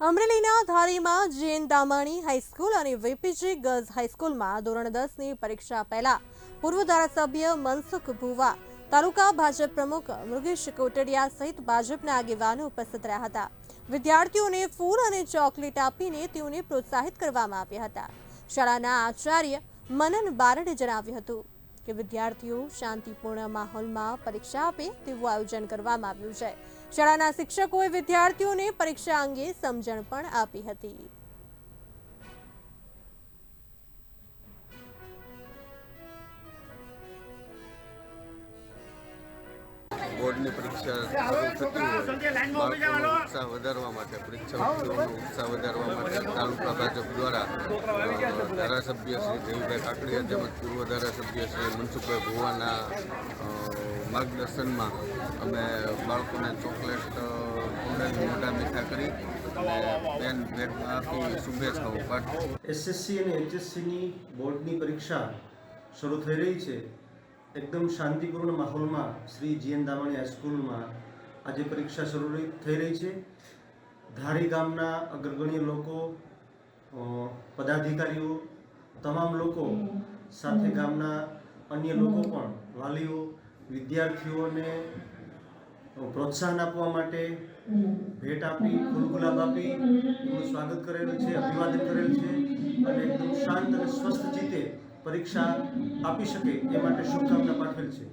અમરેલીના ધારીમાં જૈન દામાણી હાઈસ્કૂલ અને વીપીજી ગર્લ્સ હાઈસ્કૂલમાં ધોરણ 10ની પરીક્ષા પહેલા પૂર્વ ધારાસભ્ય મનસુખ ભુવા, તાલુકા ભાજપ પ્રમુખ મૃગેશ કોટડિયા સહિત ભાજપના આગેવાનો ઉપસ્થિત રહ્યા હતા। વિદ્યાર્થીઓને ફૂલ અને ચોકલેટ આપીને તેઓને પ્રોત્સાહિત કરવામાં આવ્યા હતા। શાળાના આચાર્ય મનન બારડે જણાવ્યું હતું કે વિદ્યાર્થીઓ શાંતિપૂર્ણ માહોલમાં પરીક્ષા આપે તેવું આયોજન કરવામાં આવ્યું છે। શાળાના શિક્ષકોએ વિદ્યાર્થીઓને પરીક્ષા અંગે સમજણ પણ આપી હતી। બોર્ડની પરીક્ષા શરૂ થતી હોય બાળકોનો ઉત્સાહ વધારવા માટે પરીક્ષાર્થીઓનો ઉત્સાહ વધારવા માટે તાલુકા ભાજપ દ્વારા ધારાસભ્ય શ્રી દેવીભાઈ કાકડિયા તેમજ પૂર્વ ધારાસભ્ય શ્રી મનસુખભાઈ ભુવાના માર્ગદર્શનમાં અમે બાળકોને ચોકલેટ કુંડાની મોઢા મીઠા કરી અને પેન ભેટમાં આપી શુભેચ્છાઓ પાઠવી। એસએસસી અને એચએસસીની બોર્ડની પરીક્ષા શરૂ થઈ રહી છે। એકદમ શાંતિપૂર્ણ માહોલમાં શ્રી જૈન દામાણી હાઈસ્કૂલમાં આજે પરીક્ષા શરૂ થઈ રહી છે। ધારી ગામના અગ્રગણ્ય લોકો, પદાધિકારીઓ, તમામ લોકો સાથે ગામના અન્ય લોકો પણ વાલીઓ વિદ્યાર્થીઓને પ્રોત્સાહન આપવા માટે ભેટ આપી, ફૂલ ગુલાબ આપી એનું સ્વાગત કરેલું છે, અભિવાદન કરેલ છે અને એકદમ શાંત અને સ્વસ્થ ચિત્તે પરીક્ષા આપી શકે એ માટે શુભકામના પાઠવેલ છે।